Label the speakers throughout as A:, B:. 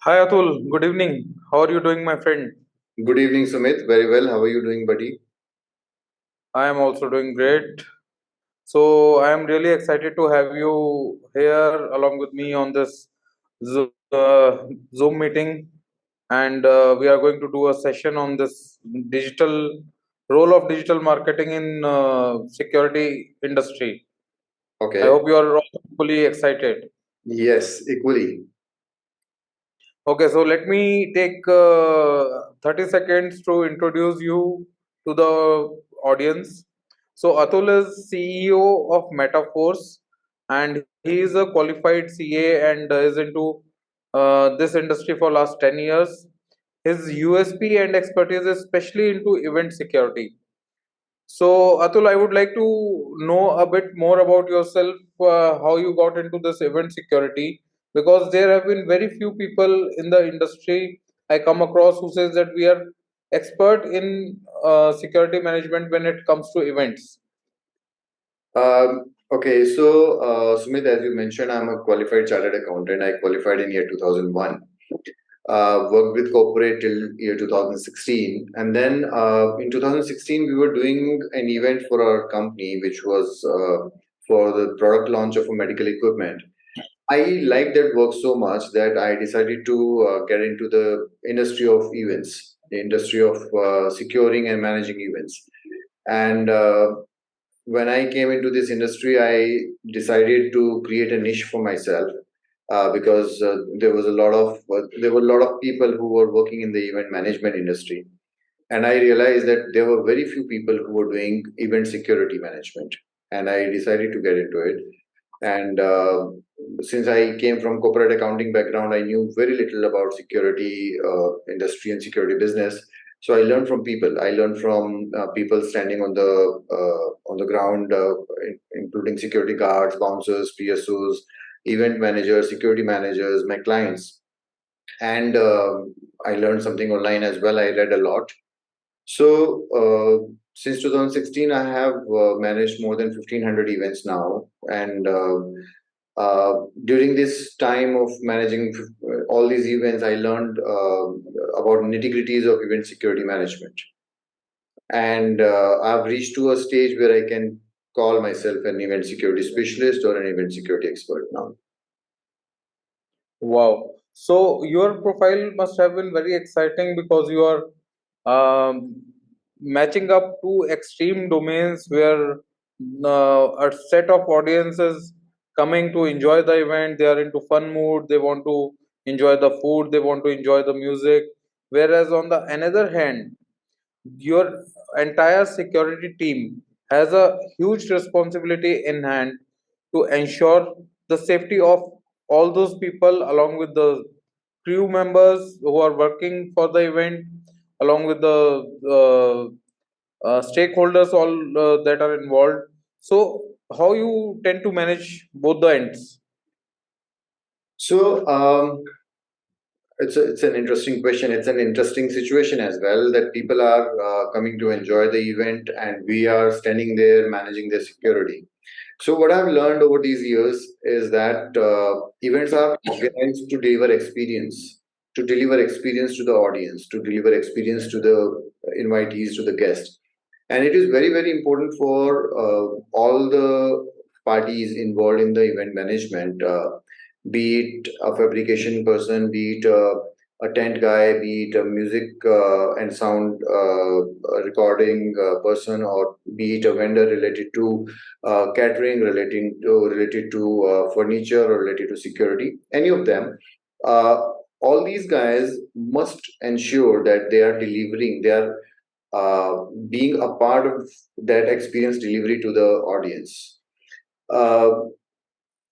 A: Hi Atul, good evening. How are you doing, my friend?
B: Good evening, Sumit. Very well. How are you doing, buddy?
A: I am also doing great. So I am really excited to have you here along with me on this Zoom meeting, and we are going to do a session on this digital role of digital marketing in security industry. I
B: Okay.
A: hope you are also fully excited.
B: Yes, equally.
A: Okay, so let me take 30 seconds to introduce you to the audience. So, Atul is CEO of Metaforce, and he is a qualified CA and is into this industry for last 10 years. His USP and expertise is especially into event security. So, Atul, I would like to know a bit more about yourself, how you got into this event security, because there have been very few people in the industry I come across who says that we are expert in security management when it comes to events.
B: Okay, so Sumit, as you mentioned, I'm a qualified chartered accountant. I qualified in year 2001. Worked with corporate till year 2016, and then in 2016 we were doing an event for our company, which was for the product launch of a medical equipment. I liked that work so much that I decided to get into the industry of events, the industry of securing and managing events. And when I came into this industry, I decided to create a niche for myself because there were a lot of people who were working in the event management industry, and I realized that there were very few people who were doing event security management, and I decided to get into it. And since I came from corporate accounting background, I knew very little about security industry and security business. So I learned from people. I learned from people standing on the ground, including security guards, bouncers, PSOs, event managers, security managers, my clients, and I learned something online as well. I read a lot. So since 2016, I have managed more than 1,500 events now, and during this time of managing all these events, I learned about nitty-gritties of event security management, and I've reached to a stage where I can call myself an event security specialist or an event security expert now.
A: Wow. So, your profile must have been very exciting because you are matching up two extreme domains where a set of audiences coming to enjoy the event. They are into fun mood, they want to enjoy the food, they want to enjoy the music. Whereas on the another hand, your entire security team has a huge responsibility in hand to ensure the safety of all those people along with the crew members who are working for the event along with the stakeholders all that are involved. So how you tend to manage both the ends?
B: So it's an interesting question. It's an interesting situation as well that people are coming to enjoy the event, and we are standing there managing their security. So what I've learned over these years is that events are organized to deliver experience to the audience, to deliver experience to the invitees, to the guests, and it is very very important for all the parties involved in the event management. Be it a fabrication person, be it a tent guy, be it a music and sound recording person, or be it a vendor related to catering, related to furniture, or related to security. Any of them, uh, all these guys must ensure that they are delivering. They are being a part of that experience delivery to the audience. Uh,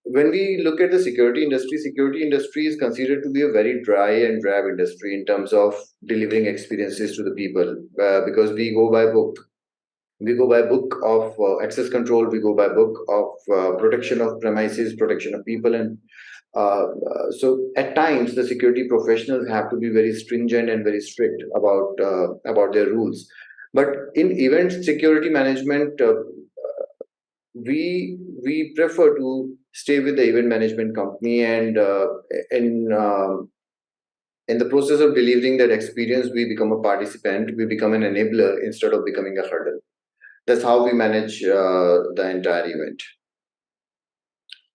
B: when we look at the security industry is considered to be a very dry and drab industry in terms of delivering experiences to the people because we go by book. We go by book of access control. We go by book of protection of premises, protection of people, and so at times the security professionals have to be very stringent and very strict about their rules. But in event security management, we prefer to stay with the event management company and in In the process of delivering that experience, we become a participant, we become an enabler instead of becoming a hurdle. That's how we manage the entire event.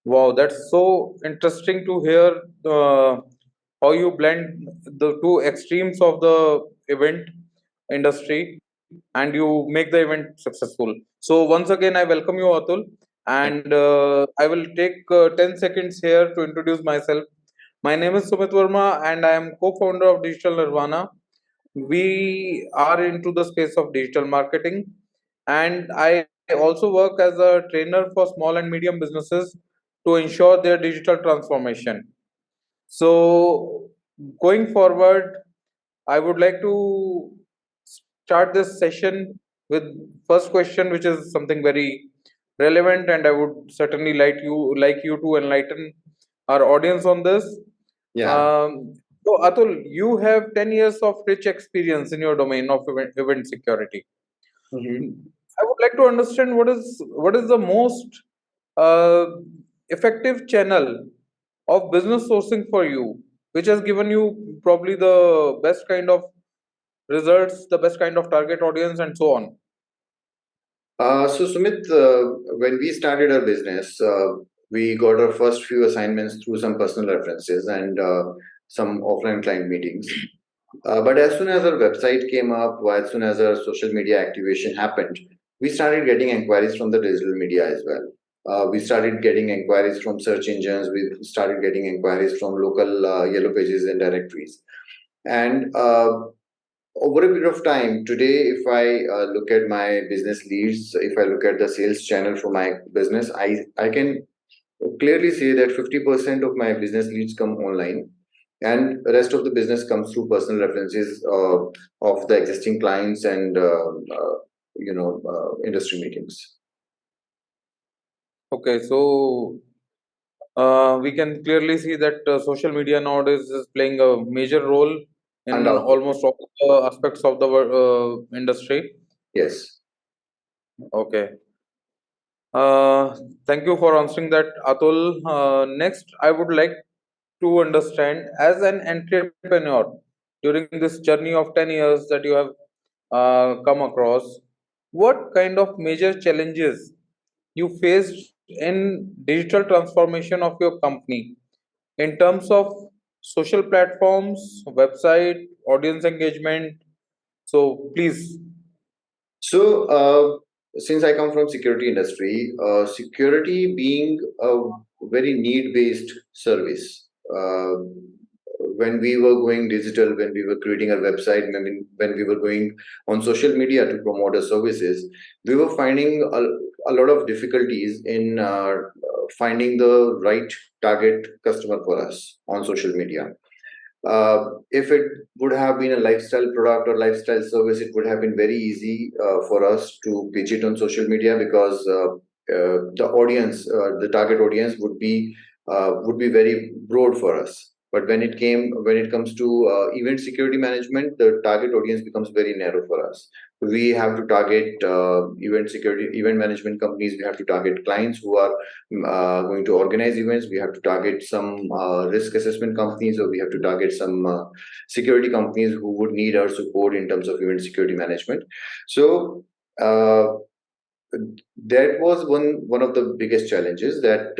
A: Wow, that's so interesting to hear how you blend the two extremes of the event industry and you make the event successful. So, once again, I welcome you, Atul, and I will take 10 seconds here to introduce myself. My name is Sumit Verma, and I am co founder of Digital Nirvana. We are into the space of digital marketing, and I also work as a trainer for small and medium businesses to ensure their digital transformation. So, going forward, I would like to start this session with first question, which is something very relevant, and I would certainly like you to enlighten our audience on this.
B: Yeah.
A: Um, so, Atul, you have 10 years of rich experience in your domain of event security.
B: Mhm.
A: I would like to understand what is the most uh, effective channel of business sourcing for you, which has given you probably the best kind of results, the best kind of target audience, and so on.
B: So Sumit, when we started our business, we got our first few assignments through some personal references and some offline client meetings. But as soon as our website came up, or as soon as our social media activation happened, we started getting inquiries from the digital media as well. We started getting inquiries from search engines. We started getting inquiries from local yellow pages and directories. And over a period of time, today, if I look at my business leads, if I look at the sales channel for my business, I can clearly say that 50% of my business leads come online, and the rest of the business comes through personal references of the existing clients and industry meetings.
A: Okay, so we can clearly see that social media nowadays is playing a major role in
B: Undoubtedly,
A: almost all the aspects of the industry.
B: yes.
A: Okay. Uh, Thank you for answering that, Atul. Next, I would like to understand as an entrepreneur during this journey of 10 years that you have come across, what kind of major challenges you faced in digital transformation of your company in terms of social platforms, website, audience engagement. So please.
B: Since I come from security industry, security being a very need-based service. When we were going digital, when we were creating our website, when we were going on social media to promote our services, we were finding a lot of difficulties in finding the right target customer for us on social media. If it would have been a lifestyle product or lifestyle service, it would have been very easy for us to pitch it on social media because the audience, the target audience, would be very broad for us. But when it comes to event security management, the target audience becomes very narrow for us. We have to target event management companies. We have to target clients who are going to organize events. We have to target some risk assessment companies, or we have to target some security companies who would need our support in terms of event security management. So uh, that was one of the biggest challenges, that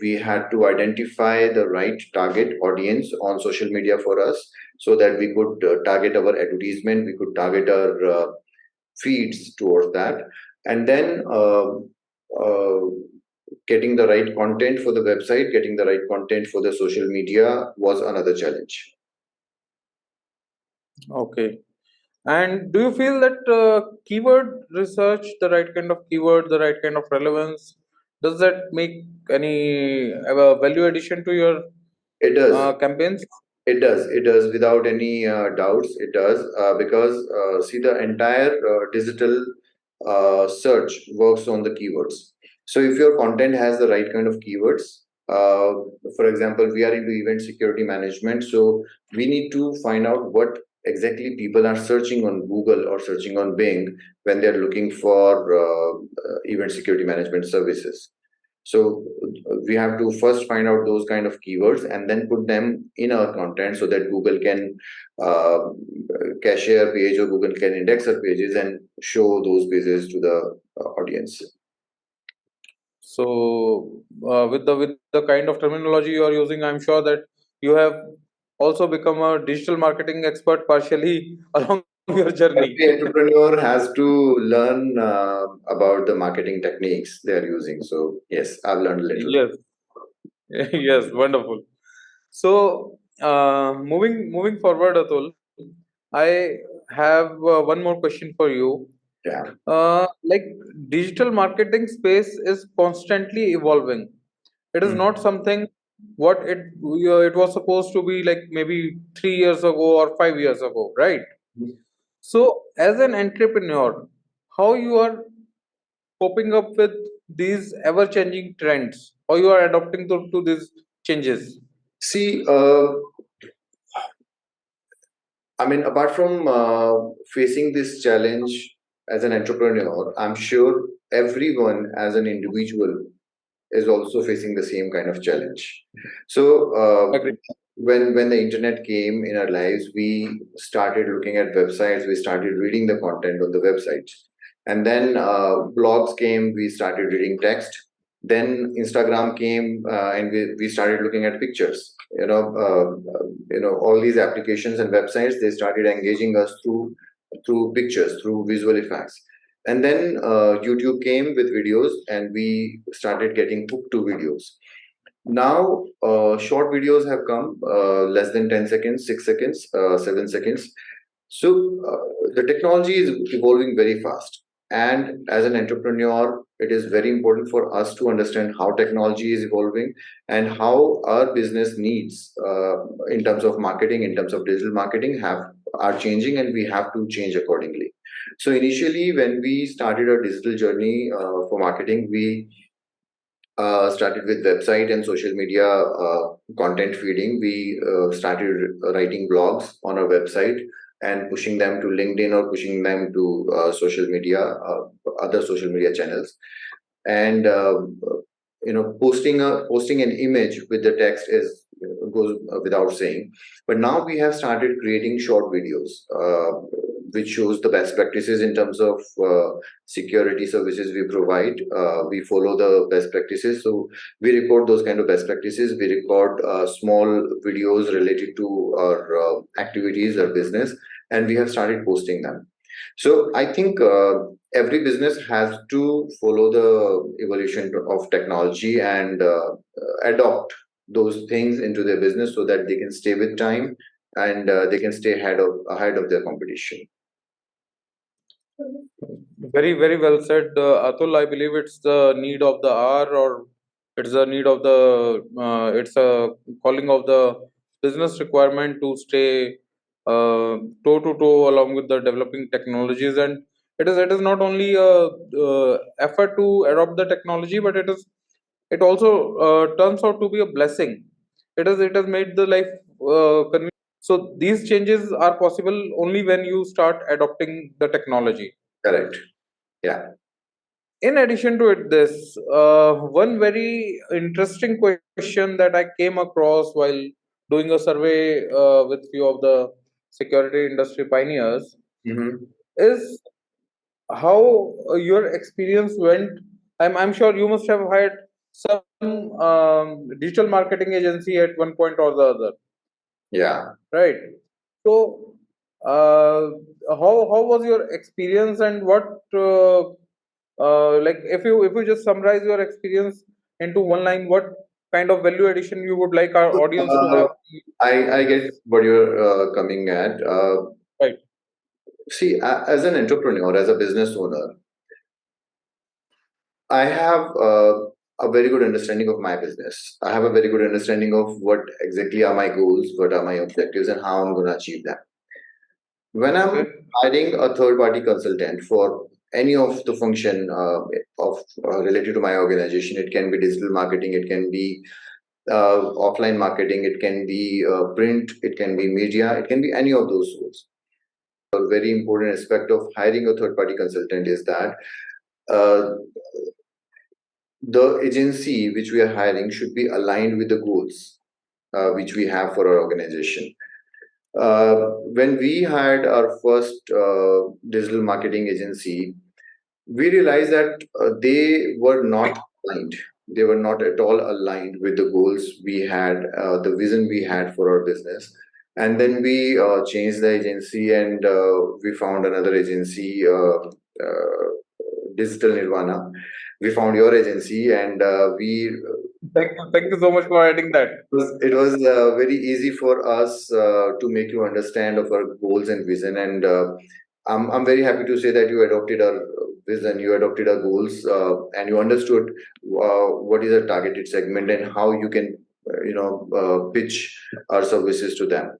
B: we had to identify the right target audience on social media for us, so that we could target our advertisement, we could target our feeds towards that, and then uh, getting the right content for the website, getting the right content for the social media was another challenge.
A: Okay. And do you feel that keyword research, the right kind of keyword, the right kind of relevance, does that make any value addition to your
B: It does.
A: campaigns?
B: It does. It does, without any doubts. It does, because see, the entire digital search works on the keywords. So if your content has the right kind of keywords, uh, for example, we are into event security management, so we need to find out what exactly people are searching on Google or searching on Bing when they're looking for event security management services. So we have to first find out those kind of keywords and then put them in our content so that Google can uh, cache our page or Google can index our pages and show those pages to the audience.
A: So, with the kind of terminology you are using, I'm sure that you have also become a digital marketing expert partially along your journey.
B: Every entrepreneur has to learn about the marketing techniques they are using. So yes, I've learned a little.
A: Yes, yes, wonderful. So, moving forward, Atul, I have one more question for you.
B: Yeah.
A: Like digital marketing space is constantly evolving. It is not something what it was supposed to be like maybe 3 years ago or 5 years ago, right? So, as an entrepreneur, how you are coping up with these ever-changing trends, or you are adapting to these changes?
B: See, I mean, apart from facing this challenge as an entrepreneur, I'm sure everyone as an individual is also facing the same kind of challenge. So
A: Agree.
B: when the internet came in our lives, we started looking at websites. We started reading the content on the websites, and then blogs came. We started reading text. Then Instagram came, and we started looking at pictures. All these applications and websites, they started engaging us through pictures, through visual effects. And then YouTube came with videos, and we started getting hooked to videos. Now, short videos have come, less than 10 seconds, 6 seconds, 7 seconds. So, the technology is evolving very fast. And as an entrepreneur, it is very important for us to understand how technology is evolving and how our business needs, in terms of marketing, in terms of digital marketing, are changing, and we have to change accordingly. So, initially, when we started our digital journey for marketing, we started with website and social media content feeding. We started writing blogs on our website and pushing them to LinkedIn or pushing them to other social media channels. And posting an image with the text is goes without saying. But now we have started creating short videos, which shows the best practices in terms of security services we provide. We follow the best practices, so we record those kind of best practices. We record small videos related to our activities, our business, and we have started posting them. So I think every business has to follow the evolution of technology and adopt those things into their business so that they can stay with time and they can stay ahead of their competition.
A: Very, very well said, Atul. I believe it's the need of the hour, or it's the need of it's a calling of the business requirement to stay toe to toe along with the developing technologies. And it is not only a effort to adopt the technology, but it also turns out to be a blessing. It has made the life convenient. So these changes are possible only when you start adopting the technology.
B: Correct. Yeah.
A: In addition to it, this one very interesting question that I came across while doing a survey with few of the security industry pioneers
B: Hmm.
A: is how your experience went. I'm sure you must have hired some digital marketing agency at one point or the other,
B: Yeah.
A: right? So, uh, how was your experience, and what like if you just summarize your experience into one line, what kind of value addition you would like our audience to
B: Uh,
A: have?
B: I get what you're coming at.
A: Right.
B: See, as an entrepreneur, as a business owner, I have a very good understanding of my business. I have a very good understanding of what exactly are my goals, what are my objectives, and how I'm going to achieve them. When I'm
A: Okay.
B: hiring a third party consultant for any of the function of related to my organization, it can be digital marketing, it can be offline marketing, it can be print, it can be media, it can be any of those tools. A very important aspect of hiring a third party consultant is that uh, the agency which we are hiring should be aligned with the goals which we have for our organization. When we hired our first digital marketing agency, we realized that they were not aligned. They were not at all aligned with the goals we had, the vision we had for our business. And then we changed the agency, and we found another agency, Digital Nirvana. We found your agency, and we
A: Thank you so much for adding that.
B: it was very easy for us to make you understand of our goals and vision, and I'm very happy to say that you adopted our vision, you adopted our goals, and you understood what is a targeted segment and how you can pitch our services to them.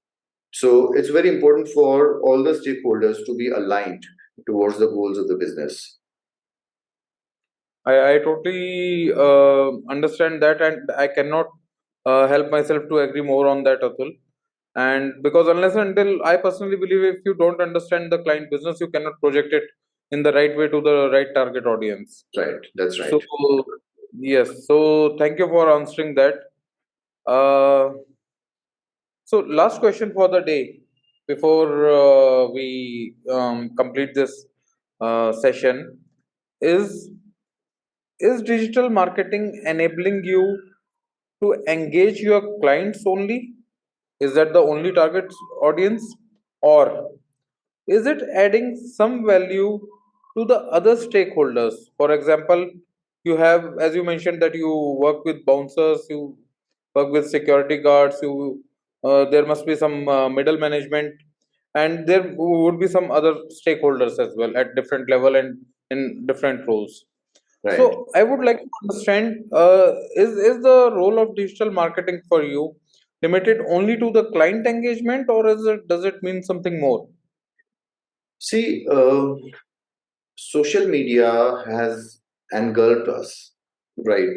B: So it's very important for all the stakeholders to be aligned towards the goals of the business.
A: I totally understand that, and I cannot help myself to agree more on that, Atul. And because unless and until I personally believe, if you don't understand the client business, you cannot project it in the right way to the right target audience.
B: Right, that's
A: So
B: right.
A: yes, so thank you for answering that. Uh, so last question for the day before we complete this session is is digital marketing enabling you to engage your clients only? Is that the only target audience? Or is it adding some value to the other stakeholders? For example, you have, as you mentioned, that you work with bouncers, you work with security guards, you there must be some middle management, and there would be some other stakeholders as well at different level and in different roles.
B: Right.
A: So I would like to understand, is the role of digital marketing for you limited only to the client engagement, or does it mean something more?
B: See, social media has engulfed us, right?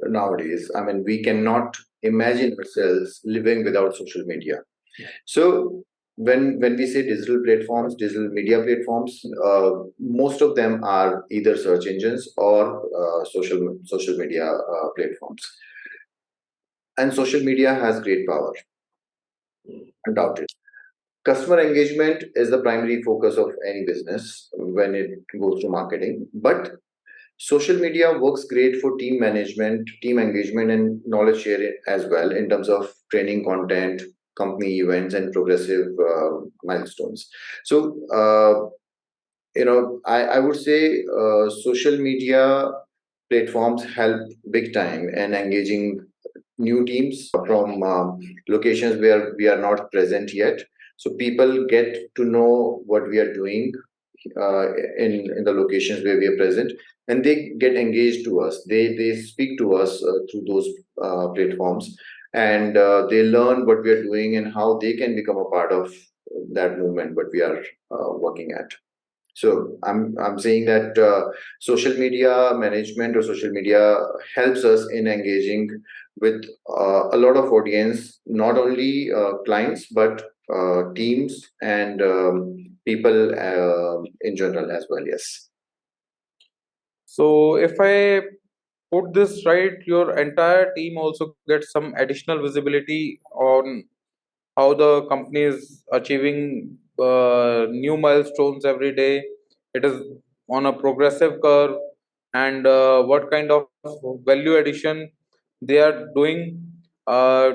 B: Nowadays, I mean, we cannot imagine ourselves living without social media. So when we say digital platforms, digital media platforms, most of them are either search engines or social media platforms. And social media has great power, undoubtedly. Customer engagement is the primary focus of any business when it goes to marketing, but social media works great for team management, team engagement, and knowledge sharing as well in terms of training content, company events, and progressive milestones. So, I would say social media platforms help big time in engaging new teams from locations where we are not present yet. So people get to know what we are doing uh, in the locations where we are present, and they get engaged to us. They speak to us through those platforms, and they learn what we are doing and how they can become a part of that movement what we are working at. So I'm saying that social media management or social media helps us in engaging with a lot of audience, not only clients but teams and people in general as well. Yes.
A: So if I put this right, your entire team also gets some additional visibility on how the company is achieving new milestones every day. It is on a progressive curve, and what kind of value addition they are doing uh,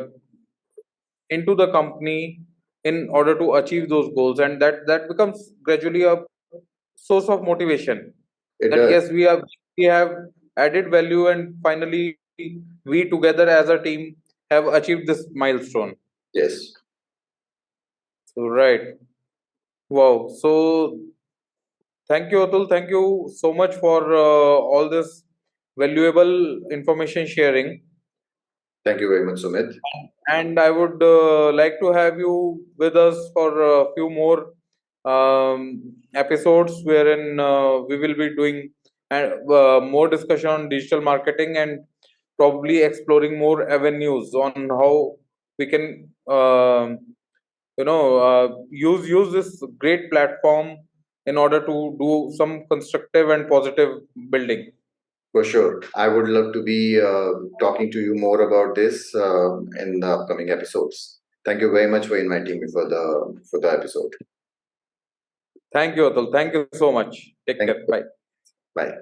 A: into the company in order to achieve those goals, and that becomes gradually a source of motivation.
B: It
A: That
B: does.
A: yes, we have added value, and finally we together as a team have achieved this milestone.
B: Yes.
A: So right. Wow. So thank you, Atul. Thank you so much for all this valuable information sharing.
B: Thank you very much, Sumit.
A: And I would like to have you with us for a few more episodes wherein we will be doing more discussion on digital marketing and probably exploring more avenues on how we can use this great platform in order to do some constructive and positive building.
B: For sure. I would love to be talking to you more about this in the upcoming episodes. Thank you very much for inviting me for the episode.
A: Thank you, Atul. Thank you so much. Take
B: Thank
A: care.
B: you.
A: Bye.
B: Bye.